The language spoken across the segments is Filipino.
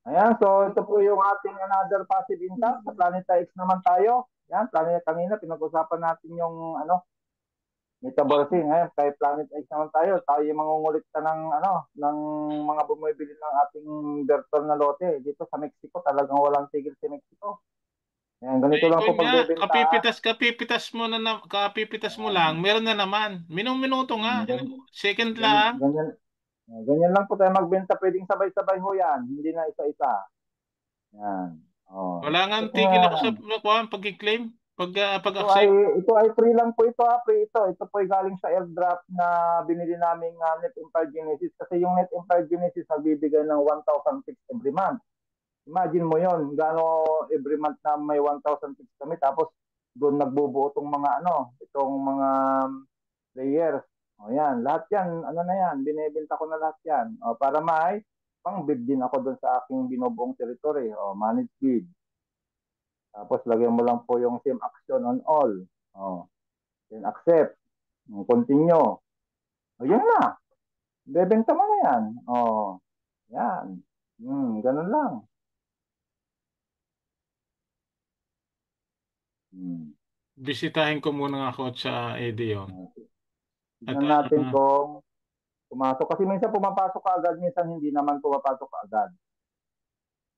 Ayan, so ito po yung ating another passive income. Sa Planeta X naman tayo. Yan, Planet kanina, pinag-usapan natin yung metaversing. Ngayon, kay Planet X naman tayo. Tayo yung mangungulit ka ng mga bumibili ng ating virtual na lote. Dito sa Mexico, talagang walang tigil si Mexico. Ayan, ganito lang po Ikon nga, pagbebenta. kapipitas mo kapipitas mo lang, meron na naman. Minuto nga. Ganyan, Second ganyan, lang. ganyan, ganyan lang po tayo magbenta. Pwedeng sabay-sabay ho yan. Hindi na isa-isa. Yan. Oh. Wala nga Check nyo tigil ako sa yan. pag-claim, Ito ay pag-accept. ito ay free lang po ito, free ito. Ito po ay galing sa airdrop na binili naming Net Empire Genesis kasi yung Net Empire Genesis nagbibigay ng 1,006 every month. Imagine mo 'yon, gaano every month na may 1,006 kami tapos doon nagbubuo tong itong mga players. O yan, lahat yan, na yan, binebenta ko na lahat yan. O, para may pang bid din ako doon sa aking binubuong territory. O, manage bid. Tapos lagyan mo lang po yung same action on all. Oh, then accept. Continue. O, yan na. Bebenta mo na yan. Oh, yan. Ganun lang. Hmm. Bisitahin ko muna ako sa Edeon. At Tignan natin kung pumasok. Kasi minsan pumapasok ka agad, minsan hindi naman pumapasok ka agad.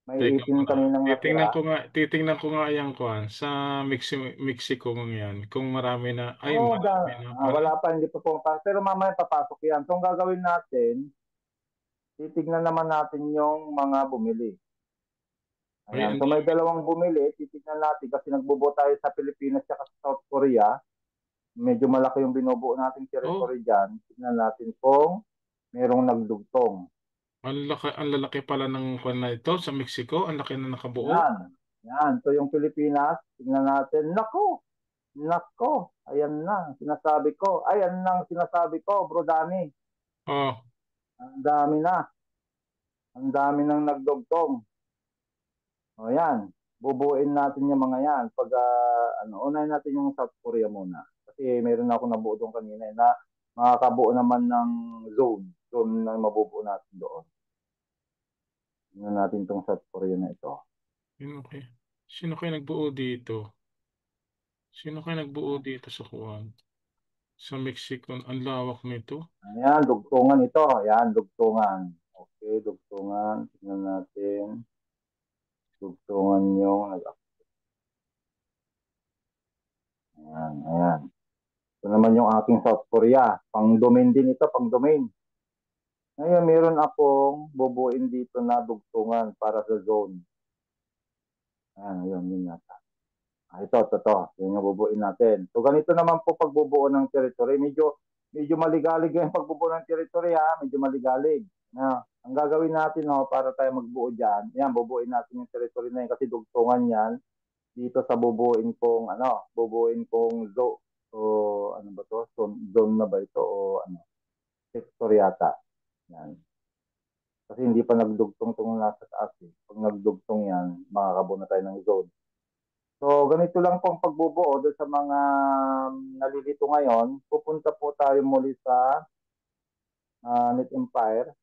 May teka 18 muna. kaninang natira. Titingnan ko nga yung kuan sa Mexico yan. Kung marami na, ay Oh, marami na pala. wala pa, hindi pa pumapasok. Pero mamaya papasok yan. So, ang gagawin natin, titignan naman natin yung mga bumili. Ay, Ayan. ang So may dami. dalawang bumili, titignan natin kasi nagbubuo tayo sa Pilipinas at sa South Korea. Medyo malaki yung binubuo nating Oh, territory dyan. Tignan natin kung merong nagdugtong. ang lalaki pala ng kuan na ito sa Mexico. Ang laki na nakabuo. Yan. Yan. So yung Pilipinas, tignan natin. Nako! Nako! Ayan na. Sinasabi ko. Ayan na sinasabi ko, Bro Dani. Oh, Ang dami na. Ang dami nang nagdugtong. O yan. Bubuin natin yung mga yan. Pag, unahin natin yung South Korea muna. Kasi meron na ako nabuo doon kanina na makakabuo naman ng zone. Zone na mabubuo natin doon. Tingnan natin itong South Korea na ito. okay. Sino kayo nagbuo dito? Sino kayo nagbuo dito sa kuan? Sa Mexico, ang lawak nito. Ayan, dugtungan ito. Ayan, dugtungan. Okay, dugtungan. Tingnan natin. Dugtungan yung ayan, ayan. Ito naman yung aking South Korea. Pang domain din ito, pang domain. Ngayon, meron akong bubuin dito na dugtungan para sa zone. Ayan, yun yata. Ito. Yun yung bubuin natin. So, ganito naman po pagbubuo ng territory. Medyo maligalig yung pagbubuo ng territory, ha? Medyo maligalig. Ang gagawin natin, no, para tayo magbuo dyan, yan, bubuin natin yung territory na yun kasi dugtungan yan dito sa bubuin kong zone. O, ano ba to? Zone na ba ito? O, sector yata. Yan. Kasi hindi pa nagdugtong itong nasa taas. Eh. Pag nagdugtong yan, makakabuo na tayo ng zone. So, ganito lang po ang pagbubuo doon sa mga nalilito ngayon. Pupunta po tayo muli sa Net Empire.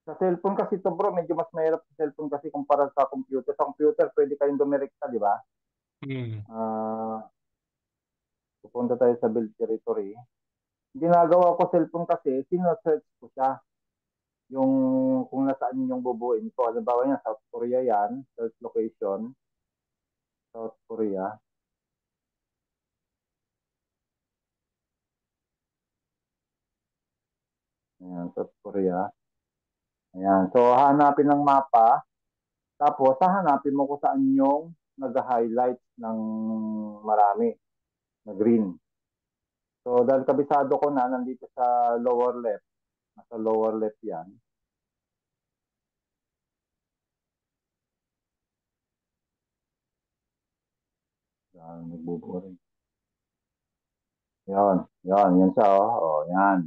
Sa cellphone kasi to bro, medyo mas mahirap sa cellphone kasi kumpara sa computer. Sa computer, pwede kayong dumirekta, di ba? Hmm. Ah, pupunta tayo sa build territory. Ginagawa ko cellphone kasi, sino-search ko siya. Yung kung nasaan yung bubuin ko. Halimbawa yan, South Korea yan, search location, South Korea. Ayan, South Korea. Ayan. So, hanapin ng mapa. Tapos, hahanapin mo kung saan yung nag-highlight ng marami na green. So, dahil kabisado ko na, nandito sa lower left. Nasa lower left yan. Yan, nagbubuo rin. Yan siya, oh. Oh, yan.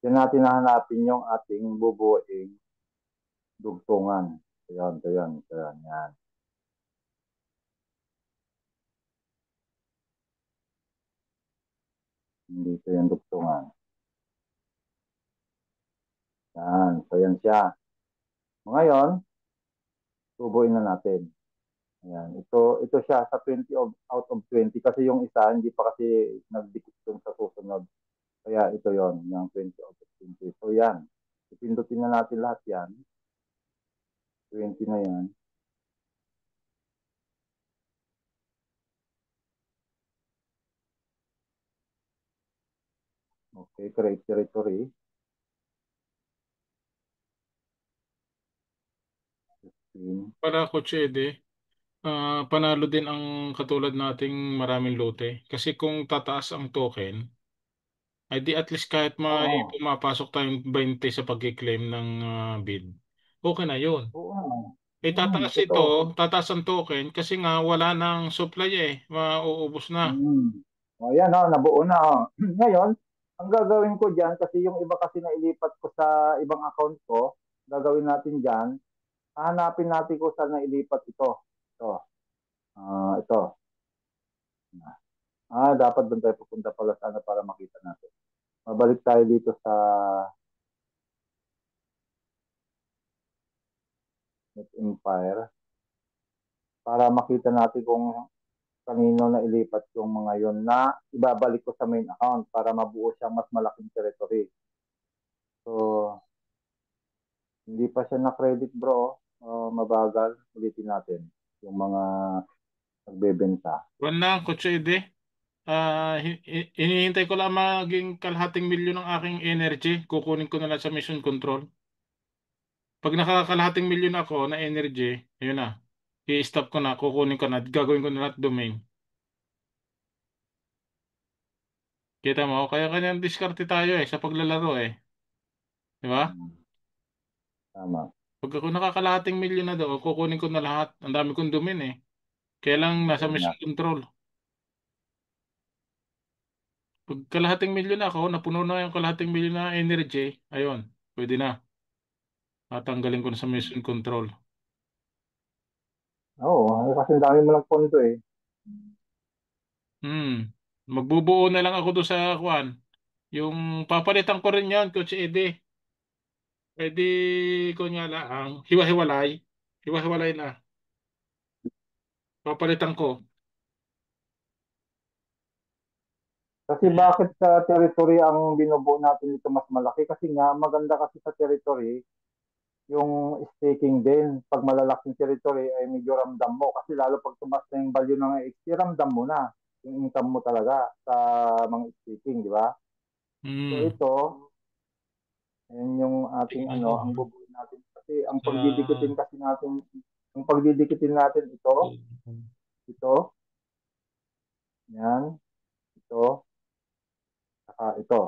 Yan natin hahanapin yung ating bubuing dugtungan. Yan. Dito yung dugtungan. Ayan siya. Ngayon, tubuin na natin. Ayan. Ito siya sa 20 out of 20 kasi yung isa hindi pa kasi nagdikit dun sa susunod. Kaya ito yon yung 20 out of 20. So yan. Ipindutin na natin lahat yan. 20 na yan. Okay, create territory. 15. Para Coach Ede, panalo din ang katulad nating maraming lote. Kasi kung tataas ang token, ay di at least kahit may Oo. pumapasok tayong 20 sa pag-claim ng bid, okay na yun. Oo. Eh Totoo. tataas ang token kasi nga wala nang supply eh, mauubos na. O yan, nabuo na. Ngayon, ang gagawin ko dyan, kasi yung iba kasi nailipat ko sa ibang account ko, gagawin natin dyan, hahanapin natin kung saan nailipat ito. Ito. Ito. Dapat doon tayo pupunta pala sana para makita natin. Mabalik tayo dito sa Net Empire para makita natin kung kanino na ilipat yung mga yon na ibabalik ko sa main account para mabuo siyang mas malaking territory. So, hindi pa siya na-credit bro. Mabagal. Ulitin natin yung mga nagbebenta. Wala lang Coach Ede. Hinihintay ko lang maging kalahating milyon ng aking energy. Kukunin ko na lang sa mission control. Pag nakakalahating milyon ako na energy, ayun na. I-stop ko na, kukunin ko na, gagawin ko na lahat domain. Kita mo, kaya kanyang diskarte tayo eh, sa paglalaro eh. Di ba? Hmm, tama. Pag ako nakakalahating milyon na doon, kukunin ko na lahat. Ang dami kong domain eh. Kaya lang nasa Ayun nga. mission control. Pag kalahating milyon na ako, napuno na yung kalahating milyon na energy, ayun, pwede na. Tatanggalin ko na sa mission control. Oo, kasi ang dami mo lang pondo eh. Hmm. Magbubuo na lang ako doon sa kuan. Yung papalitan ko rin yan, Coach Eddie. Pwede ko nga lang, hiwa-hiwalay. Hiwa-hiwalay na. Papalitan ko. Kasi bakit sa territory ang binubuo natin ito mas malaki? Kasi nga maganda kasi sa territory yung staking din. Pag malalaking territory ay medyo ramdam mo. Kasi lalo pag tumas na yung value ng XP, ramdam mo na yung income mo talaga sa mga staking, di ba? So Hmm. ito, ayan yung ating Tingnan ano, mo. ang bubuin natin. Kasi Sa... ang pagdidikitin natin ito, yan, ito, saka ito.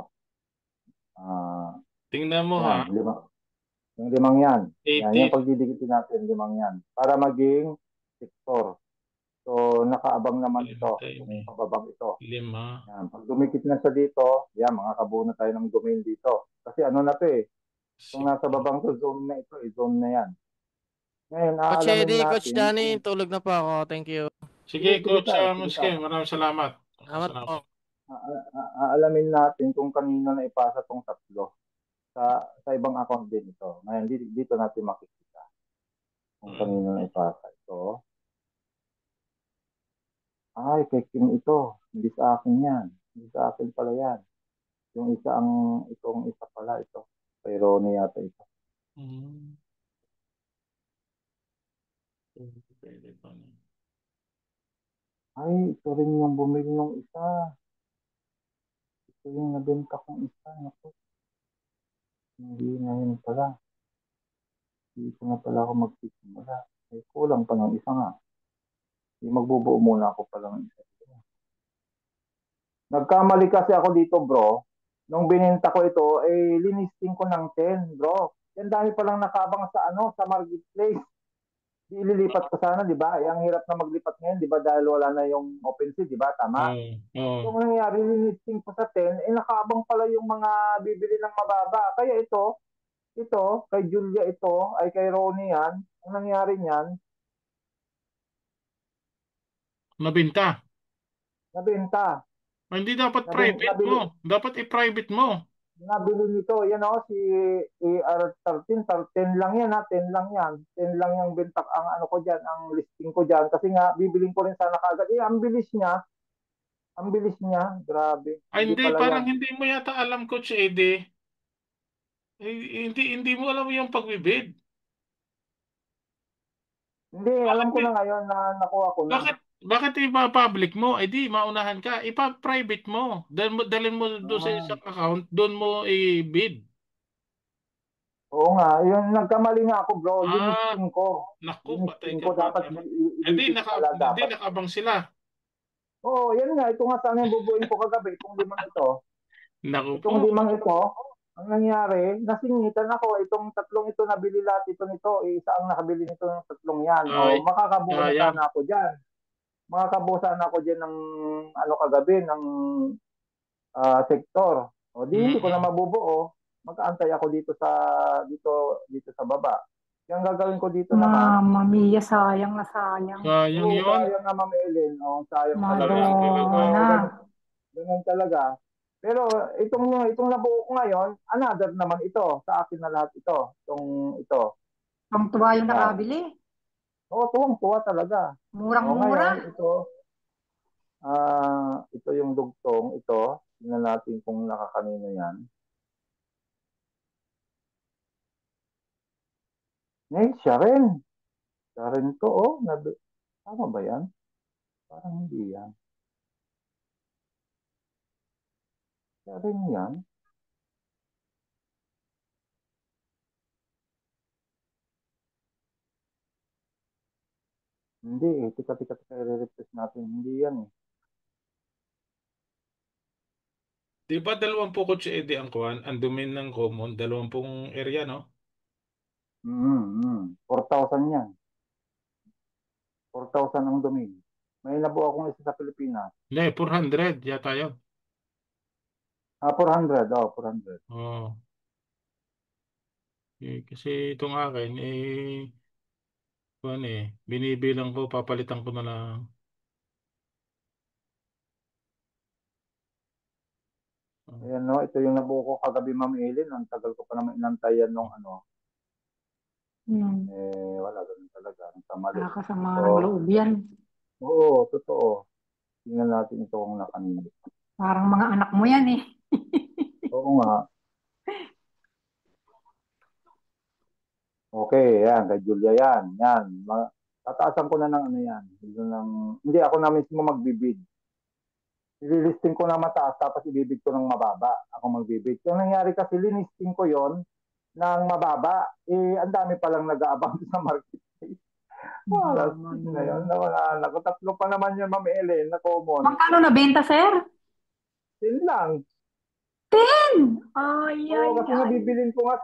Ah, Tingnan mo ha. yan, yung limang yan. Yan, yung 80. pagdidikitin natin, limang yan. Para maging sector. So, nakaabang naman Lima ito, tayo yung eh. pababang ito. Lima. Yan, pag dumikit na sa dito, yan, makakabuo na tayo ng domain dito. Kasi ano na to eh, kung Six. nasa babang to zone na ito, zone na yan. Ngayon, Coach aalamin Eddie, Coach natin Danny, kung, tulog na po ako. Thank you. Sige, sige, sige Coach sir, sige Muske, sir. maraming salamat. Salamat po. Salamat. Aalamin natin kung kanino na ipasa tong tatlo sa ibang account din ito. Ngayon, dito natin makikita kung Mm. kanino na ipasa ito. Ay, kay Kim ito. Hindi sa akin yan. Hindi sa akin pala yan. Itong isa pala ito. Kay Ronnie yata ito. Mm. Pwede pa na. Ay, ito rin yung bumili ng isa. Ito yung nabenta kong isa. Naku, hindi na yun pala. Dito na pala ako magsisimula. Ay, kulang pa ng isa nga. Hindi magbubuo muna ako pala ng isa. Nagkamali kasi ako dito, bro. Nung binenta ko ito, linisting ko ng 10, bro. Yan dami palang nakabang sa sa marketplace. Di ililipat ko sana, di ba? Ang hirap na maglipat ngayon, di ba? Dahil wala na yung OpenSea, di ba? Tama? Oo. Yung nangyari, linisting ko sa 10, nakaabang pala yung mga bibili ng mababa. Kaya kay Julia ito, ay kay Ronnie yan. Ang nangyari niyan, Mabinta. nabenta. Hindi dapat private Nabili, mo. Dapat i-private mo. nabili nito, yan o, si AR13, 10 lang yan ha, 10 lang yan. 10 lang yung bentak, ang ano ko dyan, ang listing ko dyan. Kasi nga, bibiling ko rin sana kaagad. Ang bilis niya, grabe. Ay, Hindi hindi, pala yan. parang hindi mo yata alam, Coach Eddie. Hindi mo alam yung pagbibid. Hindi, alam Bakit, ko na ngayon na nakuha ko na. bakit, bakit ipa-public mo? Eh di, maunahan ka. Ipa-private mo. Dalhin mo doon sa Ah, isang account, doon mo i-bid. oo nga, yun, nagkamali nga ako bro, Ah, linisting ko. naku, patay Linisting ka, ko, dapat bata ka. Eh di, ibibig pala, di, dapat. nakabang sila. Oo, yan nga, ito nga sana yung bubuin ko kagabi, itong limang ito. Naku po. Itong limang ito, ang nangyari, nasingitan ako. Itong tatlong ito nabili lahat ito nito. Isa ang nakabili nito ng tatlong yan. Ay, O, makakabuo na sayang. sana ako dyan. Makakabuo sana ako dyan ng ano kagabi, ng sektor. O, di hindi ko na Mm-mm. mabubuo. Mag-aantay ako dito sa baba. Yung gagawin ko dito naman, Mamma mia, sayang na sayang. Sayang oo, yon. sayang nga Ma'am Ellen. O, sayang talaga. Sayang talaga. Oo, Madonna. ganun talaga. Pero itong nabuo ko ngayon, another naman ito. Sa akin na lahat ito. Ito. Ang tuwa yung Yan. nakabili. Oo, tuwang-tuwa talaga. Oo, Murang-mura. ngayon, ito yung dugtong. Ito, tingnan natin kung nakakanino yan. Ngayon, siya rin. Siya rin to, oh. Tama ba yan? Parang hindi yan. Siya rin yan. Hindi eh. Tika, i-refresh natin. Hindi yan eh. Di ba 20 Coach Eddie ang kuhan? Ang domain ng common, 20 area, no? 4,000 yan. 4,000 ang domain. May nabuo akong isa sa Pilipinas. Hindi, 400 yata yun. 400. Oh, 400. Oh. Kasi itong akin, kuhan binibilang ko, papalitan ko na lang. Oh. Ayan, no, ito yung nabuo ko kagabi, Ma'am Ellen. Ang tagal ko pa naman inantayan nung ano. Hmm. Wala, ganun talaga. Ang kamali. Nakakasama Ito, ng loob yan. oo, totoo. Tingnan natin ito kung nakanino. Parang mga anak mo yan eh. Oo nga. Okay, yan. Kay Julia yan. Yan. Tataasan ko na ng ano yan. Hindi ako na mismo magbibid. Ililisting ko na mataas tapos ibibig ko ng mababa. Ako magbibig. Yung nangyari kasi linisting ko yon ng mababa. Ang dami palang nag-aabang sa marketplace. Wala, Mama na mia. yun. Nawala na. Tatlo pa naman yun, Ma'am Ellen, na common. Magkano na benta, sir? Yun lang. 10! Ay, Oo, ay, kasi nga ay. bibilin ko nga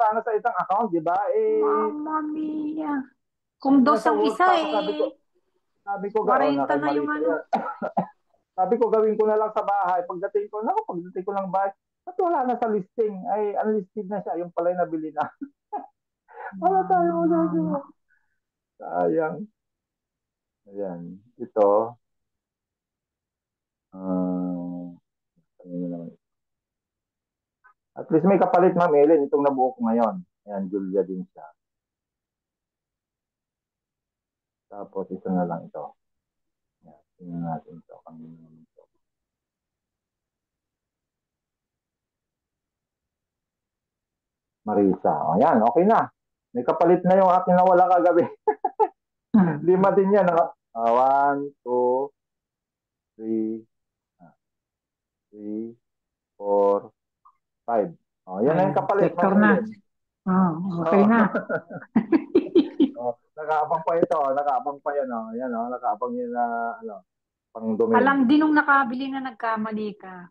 sana sa isang account, di ba? Mama mia. Kung dos Nasa ang work isa pa ako, eh, sabi ko, 40 na mali yung pa ano. yan. Sabi ko, gawin ko na lang sa bahay. Pagdating ko ng bahay, at wala na sa listing. Ay, unlisted na siya. Yung pala yung nabili na. Wala tayo Mama, mama. magagawa. Sayang. Ayan. Ito, kanina naman. At least may kapalit, Ma'am Ellen, itong nabuo ko ngayon. Ayan, Julia din siya. Tapos, ito na lang ito. Ayan, tingnan natin ito. Kanina naman ito. Marisa. Ayan, okay na. May kapalit na yung akin na wala kagabi. Lima din yan. Ha? 1, 2, 3, 3, 4, 5. Oh, yan na Ay, yung kapalit, Ma'am sector na. Ellen. Oh, okay Oh. na. Nakaabang pa ito. Nakaabang pa yan. Oh. Yan, oh. Nakaabang yun na pang domain. Alam din nung nakabili na nagkamali ka.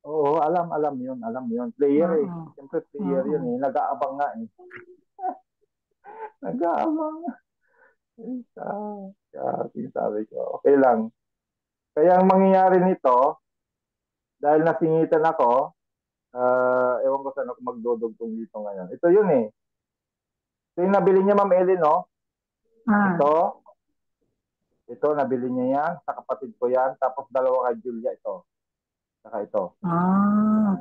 Oo, alam yun. Alam yun. Player eh. Oo. Siyempre player yun Oo. eh. Nag-aabang nga eh. Nag-aabang. Sabi ko, okay lang. Kaya ang mangyayari nito, dahil nasingitan ako, ewan ko saan ako magdodogtong dito ngayon. Ito yun eh. Ito yung nabili niya, Ma'am Ellen, no? Ah, Ito, nabili niya yan. Sa kapatid ko yan. Tapos dalawa kay Julia ito. Saka ito. ah.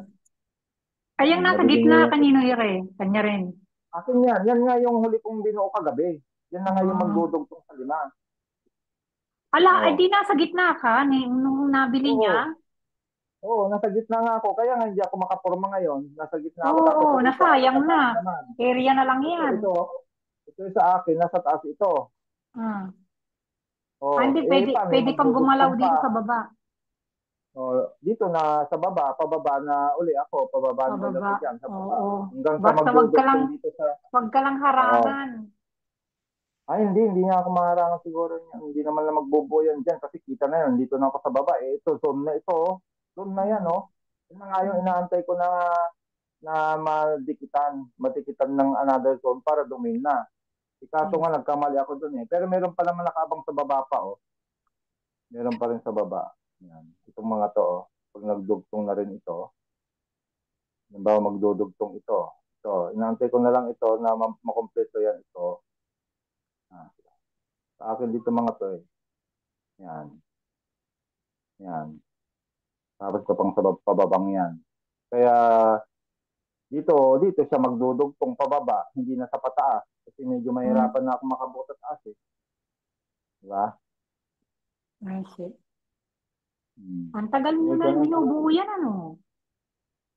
Ay, yung nasa Nabibingi gitna, yung kanino yun? Kanya rin. akin yan. Yan nga yung huli kong binuo kagabi. Yan na nga yung Ah. magdudugtong sa 5. Ala, ay Oh. di nasa gitna ka nung nabili niya. Oo. Oo, nasa gitna nga ako. Kaya nga hindi ako makapurma ngayon. Nasa gitna ako. Oo, Tapos yung isa, nasayang sa na. taas naman. Area na lang Ito, yan. ito. Ito yung sa akin. Nasa taas ito. Ah. Ah, Oh, hindi, eh, pwede, paano yung pwede pang gumalaw magdudugtong dito pa? sa baba. Oh, dito na sa baba, pababa na uli ako. Pababa na uli Pababa. ako dyan sa baba. Oo. Hanggang sa Basta magdudugtong dito sa... wag ka lang Oo. harangan. Ay, hindi nga ako maharangan siguro niya. Hindi naman na magbubuo yan dyan kasi kita na yun. Dito na ako sa baba. Eh, ito, zone na ito. Oh. Zone na yan, Hmm. oh. Yun na nga yung inaantay ko na madikitan ng another zone para domain na. Ikaso nga, nagkamali ako dun eh. Pero meron pa naman nakabang sa baba pa, oh. Meron pa rin sa baba. Yan. Itong mga to, oh. Pag nagdugtong na rin ito, halimbawa magdudugtong ito. Ito, inaantay ko na lang ito na makompleto yan ito. Ah, sa akin dito mga to eh. Yan. Yan. Tapos ko pang sa pababang yan. Kaya dito siya magdudugtong pababa, hindi na sa pataas. Kasi medyo mahirapan na ako makabuo sa taas eh. Diba? I see. Hmm. Ang tagal mo Eh, na ganun talaga. binubuo yan, ano?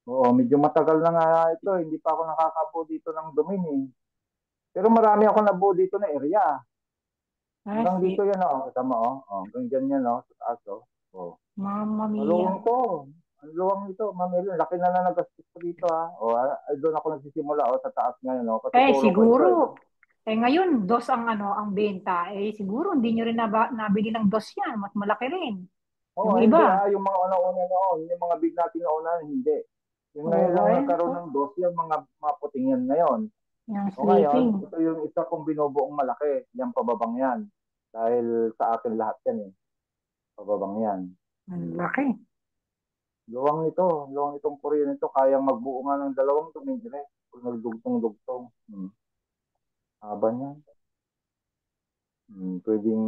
Oo, medyo matagal na nga ito. Hindi pa ako nakakabuo dito ng domain eh. Pero marami ako nabuo dito na area. I Hanggang see. dito yan oh. Kasama oh. Oh, hanggang dyan yan oh. Sa taas oh. Oh. Mamma mia. Maluwang to. Ang luwang nito, Ma'am Ellen. Laki na nagastos ko dito ha. O, doon ako nagsisimula o sa taas ngayon o. Kasi tulong ko ito eh. Siguro. Ngayon, dos ang benta. Siguro, hindi nyo rin nabili ng dos yan. Mas malaki rin. Oo, Yung hindi iba. yung mga una-una noon, yung mga big natin na una, hindi. Yung ngayon Oo, lang ayun nagkaroon po. ng dos, yung mga puting yan ngayon. Yung O ngayon, sleeping. ito yung isa kong binubuong malaki, yung pababang yan. Dahil sa akin lahat yan eh, pababang yan. Ang laki. Luwang itong Korean ito, kayang magbuo nga ng 2 tumingin eh. Kung nagdugtong-dugtong. Haba niyan. Pwedeng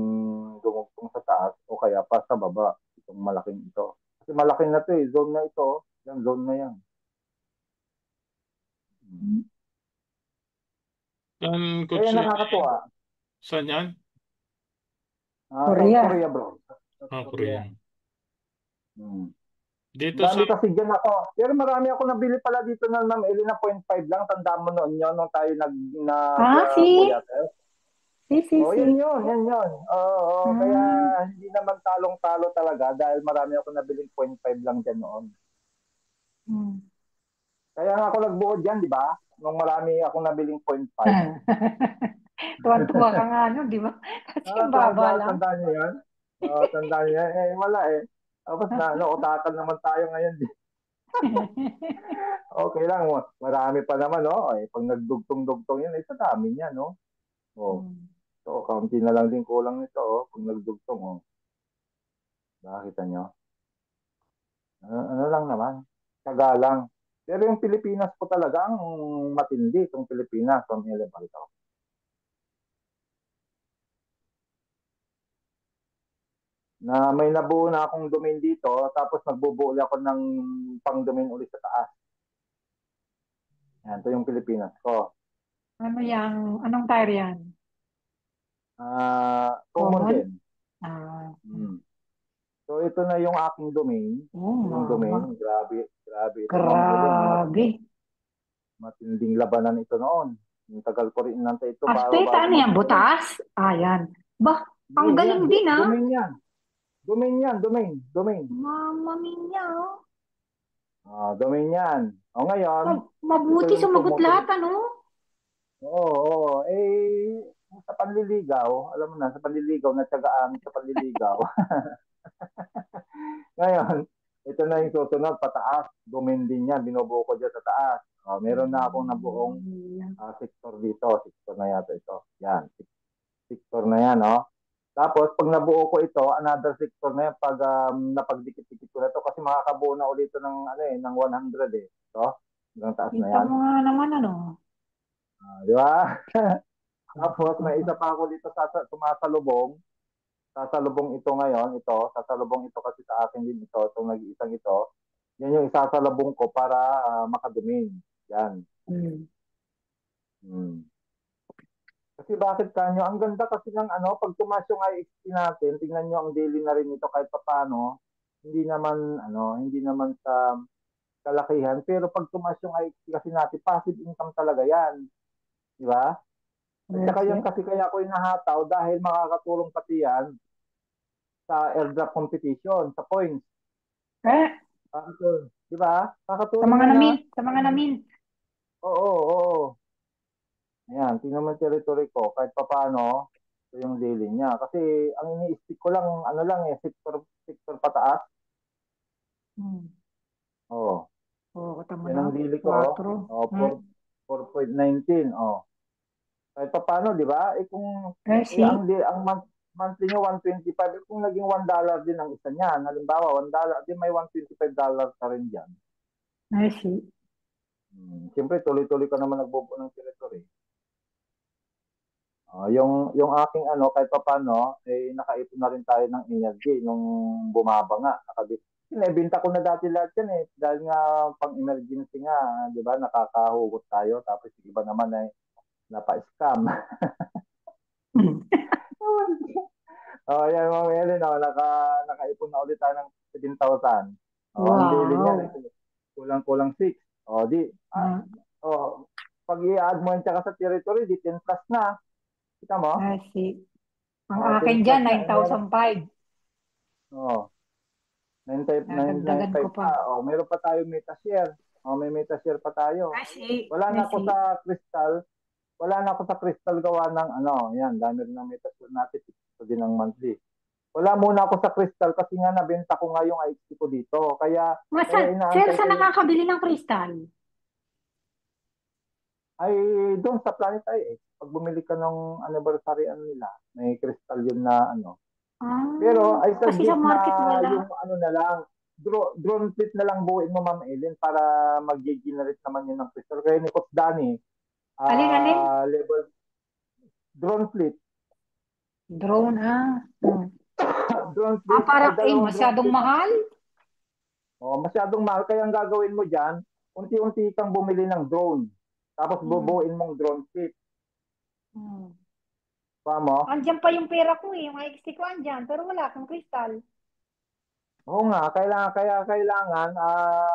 dumugtong sa taas o kaya pa sa baba. Itong malaking ito. Kasi malaki na to eh. Zone na ito. Yan, zone na yan. Yan, Kaya Coach, nakakatuwa. saan yan? South Korea. Korea bro. South Korea. Korea. Hmm. Dito Dami sa... kasi dyan ako. Pero marami ako nabili pala dito na Ma'am Elena 0.5 lang. Tandaan mo noon yun nung tayo Si. buyates. Si. Oh, yan yun, yan yun. Oo, kaya Ah. hindi naman talong-talo talaga dahil marami ako nabiling 0.5 lang dyan noon. Hmm. Kaya nga ako nagbuo dyan, di ba? Nung marami akong nabiling 0.5. Tuwan-tuwa ka nga, no, di ba? Kasi ang baba lang. Tandaan niyo yan? Tandaan niyo yan? Eh, wala eh. Tapos utakan naman tayo ngayon. Okay lang, marami pa naman, no? Eh, pag nagdugtong-dugtong yan, sa dami niya, no? Oh, so, kaunti na lang din kulang nito, oh, pag nagdugtong, oh. Nakita nyo? Ano lang naman, taga lang. Pero yung Pilipinas po talaga ang matindi, itong Pilipinas. So, pakita ko. Na may nabuo na akong domain dito, tapos nagbubuo ako ng pang-domain ulit sa taas. Yan, ito yung Pilipinas ko. Ano yan? Anong tire yan? Common Common? din. Ah. So, ito na yung aking domain. Oh, Yung domain, grabe ito. Grabe. Matinding labanan ito noon. Yung tagal ko rin nantay ito bago Ano yan? magkaroon. Butas? Yan. Bah, ang Hindi, galing din ah. domain yan. Domain. Mamma mia, oh. Domain yan. O ngayon, ito Mabuti yung sumagot lahat, ano? Oo. Eh, sa panliligaw, alam mo na, sa panliligaw, natsagaan sa panliligaw. Ngayon, ito na yung susunod, pataas. Domain din yan, binubuo ko dyan sa taas. Meron na akong nabuong sector dito. Sector na yata ito. Yan, sector na yan, oh. Tapos, pag nabuo ko ito, another sector na yan, pag napagdikit-dikit ko na ito, kasi makakabuo na ulit ito ng, ng 100 eh. Ito, hanggang taas na Kita yan. mo nga naman, ano? Di ba? Tapos, may isa pa ako dito sumasalubong. Sasalubong ito ngayon, sasalubong ito kasi sa akin din ito, itong nag-iisang ito. Yan yung isasalabong ko para makadomain. Yan. Hmm. Hmm. Kasi bakit kanyo? Ang ganda kasi ng ano, pag tumaas yung IXT natin, tingnan nyo ang daily na rin ito kahit papaano. Hindi naman sa kalakihan, pero pag tumaas yung IXT kasi natin, passive income talaga yan. Di ba? At Yes, saka yan yes. kasi kaya ko inahataw dahil makakatulong pati yan sa airdrop competition, sa points. Eh, Kakatulong. Di ba? sa Kakatulong mga yan ha. na-mint, sa mga na-mint. Oo, oo. Ayan, tingnan mo yung territory ko. Kahit papaano, ito yung daily niya. Kasi ang ini-stick ko lang, ano lang sector pataas. Hmm. Oo. Oh, katama Yan na. ang daily ko. 4. Oh, Hmm. 4.19. Oh. Kahit papaano, di ba? Kung I see. ang monthly nyo 125, kung naging $1 din ang isa niyan, halimbawa $1, di may $125 ka rin diyan. I see. Siyempre, tuloy-tuloy ka naman nagbubuo ng territory. Yung aking ano, kahit papaano, nakaipon na rin tayo ng energy nung bumaba nga. Binta ko na dati lahat yan eh. Dahil nga pang-emergency nga, di ba, nakakahugot tayo. Tapos yung iba naman ay napa-scam. Hmm. Yan mga Ellen, nakaipon na ulit tayo ng 7,000. Ang daily niyan, Wow. kulang-kulang 6. Di, Ah, pag i-add mo yan tsaka sa territory, di 10 plus na. Kita mo? I see. Ang 10 akin plus dyan, na. Meron, 9,005. oh, 9 Nadagdagan ko 5 pa. pa. Meron pa tayo metashare. May metashare pa tayo. I see. Wala I na ako see. sa crystal. Wala na ako sa crystal gawa ng ano, yan, dami rin ng metashare natin. Ito din ang monthly. Wala muna ako sa crystal kasi nga nabenta ko nga yung IXT ko dito. Kaya Sir, inaantay ko saan yung nakakabili ng kristal? ay doon sa Planet IX. Pag bumili ka ng anniversary ano nila, may crystal yun na ano. Pero I Kasi sa suggest na market wala. yung ano na lang, drone fleet na lang buuin mo, Ma'am Ellen, para mag-generate naman yun ng crystal. Kaya ni Coach Danny, Alin? level drone fleet. Drone, Drone fleet, may parang, dalawang drone masyadong fleet. mahal. Masyadong mahal. Kaya ang gagawin mo dyan, unti-unti kang bumili ng drone. Tapos bubuin mong drone fleet. Hmm. Mo? Andyan pa yung pera ko yung XT ko andyan, pero wala akong kristal. Oo nga, kailangan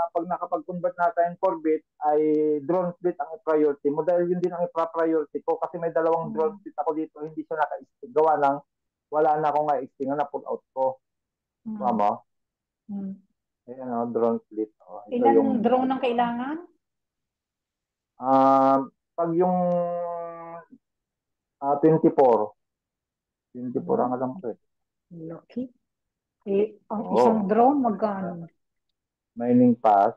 pag nakapag-convert na tayong Corvette ay drone fleet ang priority mo dahil yun din ang priority ko kasi may dalawang drone fleet ako dito, hindi siya naka-stick gawa ng wala na akong na-stick na pull out ko. Mo? Hmm. Ayan drone fleet. Ito Ilan yung drone ang kailangan? pag yung 24 ang alam ko eh. Lucky. Ang isang Oo. drone, magkano? Mining pass.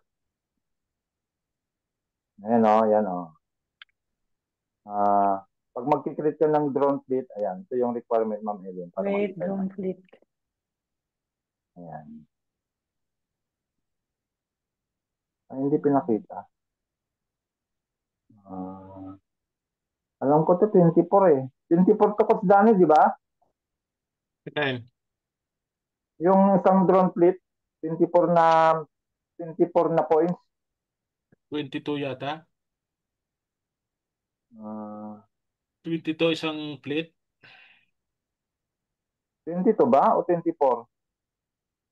Ayan pag magkikreate ka ng drone fleet, ayan, ito yung requirement, Ma'am Ellen, para Wait, makita drone natin. fleet. Ayan. Hindi pinakita. Alam ko to 24 eh. 24 to Coach Danny, di ba? Ayan. Yung isang drone fleet, 24 na points. 22 yata. Uh, 22 isang plate. 22 ba? O 24?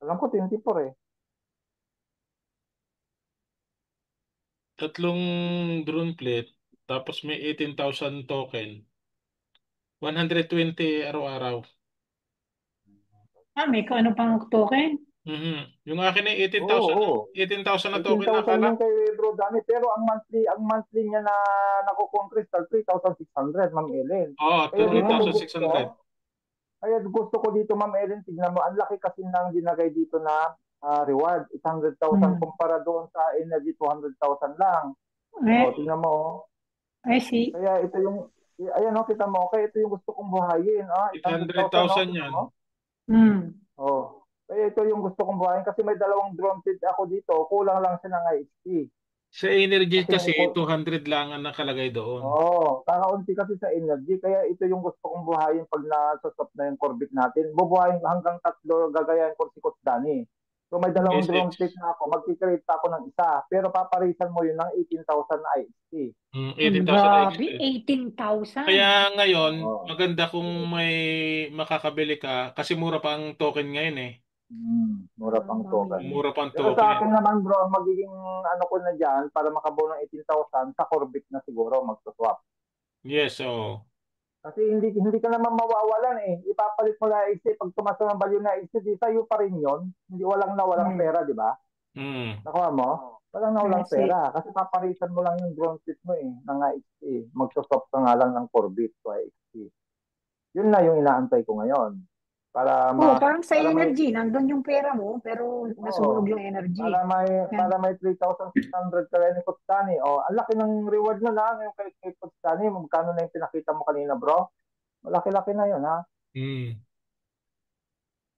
Alam ko 24 eh. Tatlong drone plate. Tapos may 18,000 token. 120 araw-araw. May ano pang token? Yung akin ay Oo, 18,000 oo. 18,000 na token 18,000 nakala. yung kay Bro Danny, pero ang monthly niya na nakukuha ang crystal, 3,600, Ma'am Ellen. Oo, Kaya dito ko 3,600. gusto, Kaya gusto ko dito, Ma'am Ellen, tignan mo, ang laki kasi nang ginagay dito na reward, 800,000 kumpara doon sa energy, 200,000 lang. Tingnan mo. I see. Kaya ito yung, ayan kita mo, kaya ito yung gusto kong buhayin. 800,000 800,000 kita yan. mo. Kaya ito yung gusto kong buhayin kasi may dalawang drone feed ako dito, kulang lang siya ng IHT. Sa energy kasi Kasi 200 lang ang nakalagay doon. kakaunti kasi sa energy. Kaya ito yung gusto kong buhayin pag na-stop na yung Corvette natin. Bubuhayin hanggang 3, gagayahin ko si Coach Danny. So may dalawang SX. drone kit na ako, magkikreate ako ng isa. Pero paparisan mo yun ng 18,000 na IXT. 80,000 na Grabe, extra. 18,000. Kaya ngayon, Oo. maganda kung may makakabili ka kasi mura pa ang token ngayon eh. Mura pang token. Mamili. Mura pa ang Pero sa token. akin naman bro, ang magiging ano ko na dyan, para makabuo ng 18,000, sa Corbic na siguro magsuswap. Yes, oh. Kasi hindi ka naman mawawalan eh. Ipapalit mo na IXT, pag tumaas ng value na IXT, di sa'yo pa rin yun. Hindi walang nawalang Mm. pera, di ba? Mm. Nakuha mo? Walang nawalang Yes, eh. pera. Kasi paparisan mo lang yung drone kit mo eh, ng IXT. Magsuswap ka nga lang ng Corbic to IXT. Yun na yung inaantay ko ngayon. Para Oh, parang sa para may energy, nandun yung pera mo, pero nasunog Oo. yung energy. Para Yan. may 3,600 ka rin ni Kutstani. O, ang laki ng reward na lang yung kay Kutstani. Magkano na yung pinakita mo kanina, bro? Malaki-laki na yun, ha? Mm.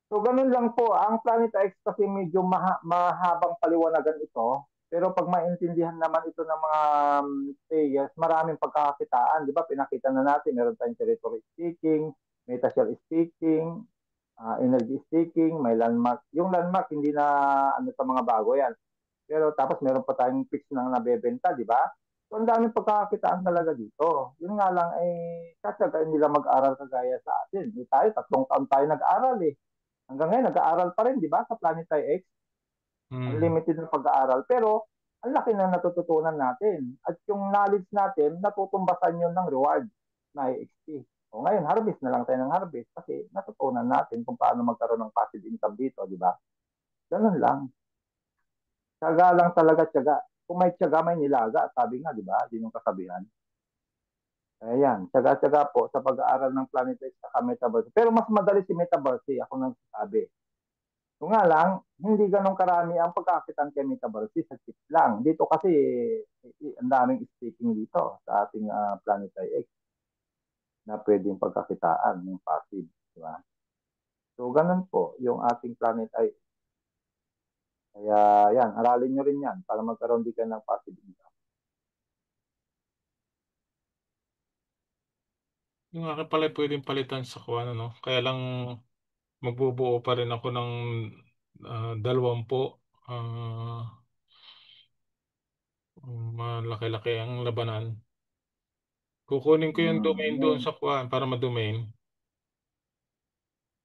So, ganun lang po. Ang Planet X kasi medyo mahabang paliwanagan ito. Pero pag maintindihan naman ito ng mga players, maraming pagkakakitaan. Di ba? Pinakita na natin, meron tayong territory staking, meta-shell staking, energy staking, may landmark. Yung landmark, hindi na ano sa mga bago yan. Pero tapos meron pa tayong fix nang nabebenta, di ba? So, ang daming pagkakakitaan talaga dito. Yun nga lang, sasaga nila mag-aral kagaya sa atin. Tayo, 3 taon tayo nag-aral eh. Hanggang ngayon, nag-aaral pa rin, di ba? Sa Planetary X, Mm. unlimited na pag-aaral. Pero, ang laki na natututunan natin. At yung knowledge natin, natutumbasan yun ng reward na IXT. O ngayon, harvest na lang tayo ng harvest kasi natutunan natin kung paano magkaroon ng passive income dito, di ba? Ganun lang. Tiyaga lang talaga, tiyaga. Kung may tiyaga, may nilaga. Sabi nga, di ba? Yun yung kasabihan. Ayan, tiyaga-tiyaga po sa pag-aaral ng Planet X sa Metaverse. Pero mas madali si Metaverse, ako nang sabi. Kung nga lang, hindi ganun karami ang pagkakitan kay Metaverse sa chip lang. Dito kasi, ang daming staking dito sa ating Planetary X na pwedeng pagkakitaan yung passive. Di ba? So, ganun po yung ating Planetary X. Kaya, yan, aralin nyo rin yan para magkaroon din kayo ng passive income. Yung akin pala pwedeng palitan sa kuha, no? Kaya lang magbubuo pa rin ako ng 20. Malaki-laki ang labanan. Kukunin ko yung domain doon Ngayon, sa kuha para ma-domain.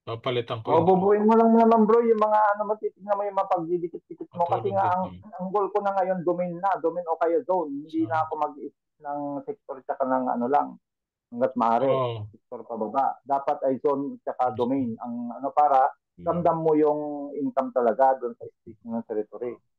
Papalitan ko o, yung bubuin mo lang naman bro, yung mga ano mo, titignan mo yung mga pagdidikit-dikit mo. Kasi patulog nga, din. ang goal ko na ngayon, domain o kaya zone. Hindi Sa, na ako mag-isip ng sector tsaka ng ano lang, hanggat maaari. oh, Sector pababa. Dapat ay zone tsaka domain. Ang ano para, ramdam mo yung income talaga doon sa staking ng territory.